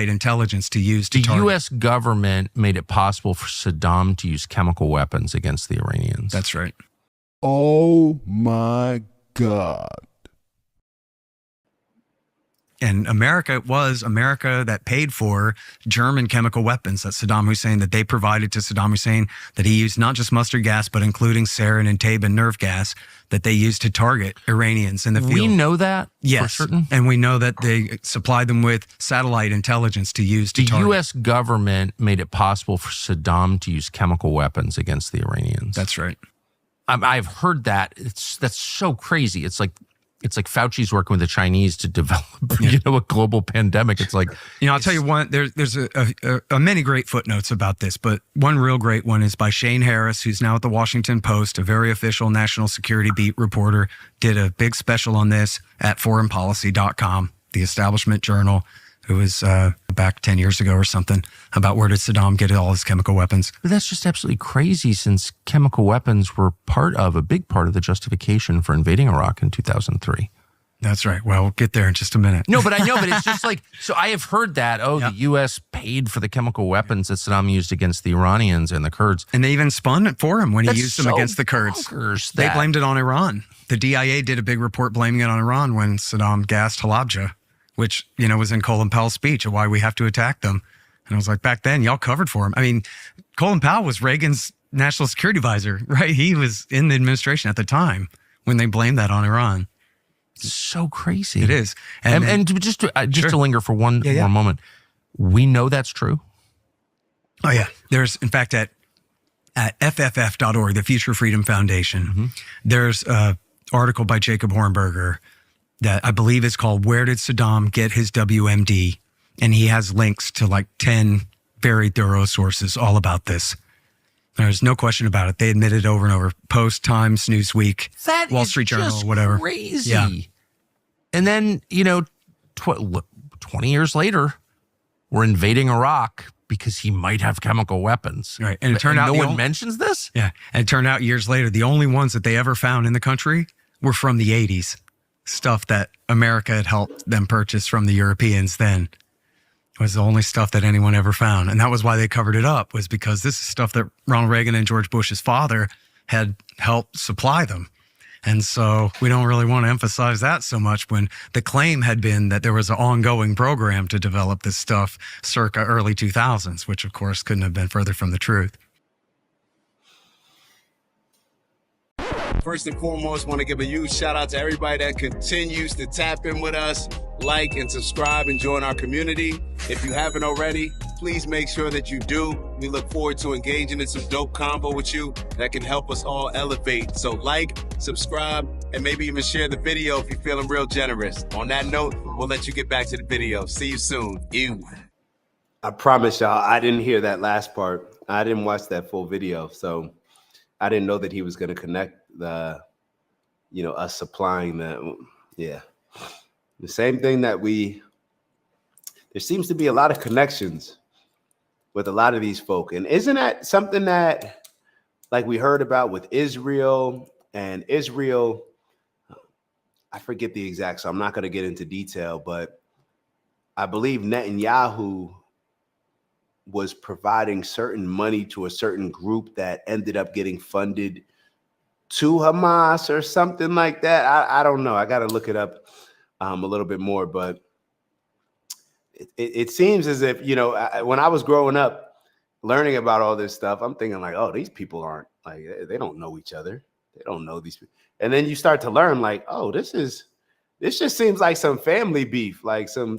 intelligence to use to target. The U.S. government made it possible for Saddam to use chemical weapons against the Iranians. That's right. Oh my God. And it was America that paid for German chemical weapons that Saddam Hussein, that they provided to Saddam Hussein, that he used not just mustard gas, but including sarin and Tabun nerve gas that they used to target Iranians in the field. We know that yes, for certain? And we know that they supplied them with satellite intelligence to use to target. The U.S. government made it possible for Saddam to use chemical weapons against the Iranians. That's right. I've heard that. That's so crazy. It's like Fauci's working with the Chinese to develop, a global pandemic. It's like, I'll tell you one, there's a many great footnotes about this, but one real great one is by Shane Harris, who's now at the Washington Post, a very official national security beat reporter, did a big special on this at foreignpolicy.com, the establishment journal. It was back 10 years ago or something, about where did Saddam get all his chemical weapons. But that's just absolutely crazy, since chemical weapons were a big part of the justification for invading Iraq in 2003. That's right. Well, we'll get there in just a minute. No, but I know, but it's just like, so I have heard that, the U.S. paid for the chemical weapons that Saddam used against the Iranians and the Kurds. And they even spun it for him when he used them against the Kurds. They blamed it on Iran. The DIA did a big report blaming it on Iran when Saddam gassed Halabja, which, was in Colin Powell's speech of why we have to attack them. And I was like, back then, y'all covered for him. I mean, Colin Powell was Reagan's national security advisor, right? He was in the administration at the time when they blamed that on Iran. It's so crazy. It is. And just to linger for one more moment, we know that's true. Oh, yeah. There's, in fact, at FFF.org, the Future Freedom Foundation, there's an article by Jacob Hornberger that I believe is called "Where Did Saddam Get His WMD?" And he has links to like 10 very thorough sources all about this. There's no question about it. They admitted over and over. Post, Times, Newsweek, Wall Street Journal, whatever. Crazy. Yeah. And then, 20 years later, we're invading Iraq because he might have chemical weapons. Right. And it turned out no one mentions this? Yeah. And it turned out years later, the only ones that they ever found in the country were from the 80s. Stuff that America had helped them purchase from the Europeans then. Was the only stuff that anyone ever found. And that was why they covered it up, was because this is stuff that Ronald Reagan and George Bush's father had helped supply them. And so we don't really want to emphasize that so much, when the claim had been that there was an ongoing program to develop this stuff circa early 2000s, which of course couldn't have been further from the truth. First and foremost, want to give a huge shout out to everybody that continues to tap in with us, like and subscribe and join our community. If you haven't already, please make sure that you do. We look forward to engaging in some dope convo with you that can help us all elevate. So like, subscribe, and maybe even share the video if you're feeling real generous. On that note, we'll let you get back to the video. See you soon. Ew. I promise y'all, I didn't hear that last part. I didn't watch that full video, so I didn't know that he was going to connect the, us supplying that. Yeah. The same thing that there seems to be a lot of connections with a lot of these folk. And isn't that something that, like, we heard about with Israel, and Israel, I forget the exact, so I'm not going to get into detail, but I believe Netanyahu was providing certain money to a certain group that ended up getting funded to Hamas or something like that. I don't know. I got to look it up a little bit more, but it seems as if, when I was growing up learning about all this stuff, I'm thinking like, oh, these people aren't like, they don't know each other. They don't know these people. And then you start to learn like, oh, this just seems like some family beef, like some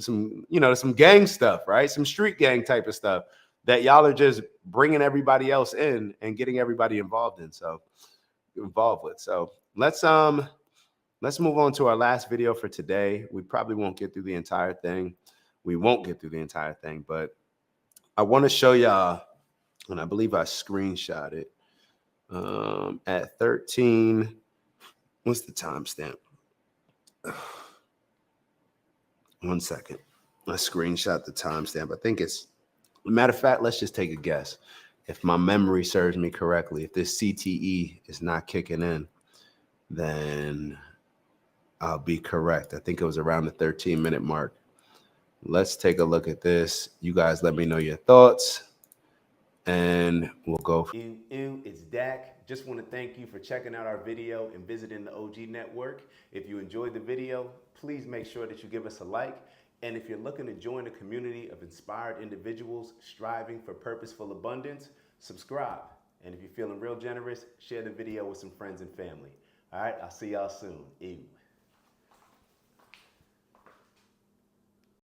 gang stuff, right? Some street gang type of stuff that y'all are just bringing everybody else in and getting everybody involved with. So let's move on to our last video for today. We probably won't get through the entire thing. But I want to show y'all, and I believe I screenshot it at 13. What's the timestamp? 1 second. I screenshot the timestamp. I think it's, matter of fact, let's just take a guess. If my memory serves me correctly, if this CTE is not kicking in, then I'll be correct. I think it was around the 13-minute mark. Let's take a look at this. You guys let me know your thoughts, and we'll go. It's Dak. Just want to thank you for checking out our video and visiting the OG Network. If you enjoyed the video, please make sure that you give us a like. And if you're looking to join a community of inspired individuals striving for purposeful abundance, subscribe. And if you're feeling real generous, share the video with some friends and family. All right, I'll see y'all soon. Ew.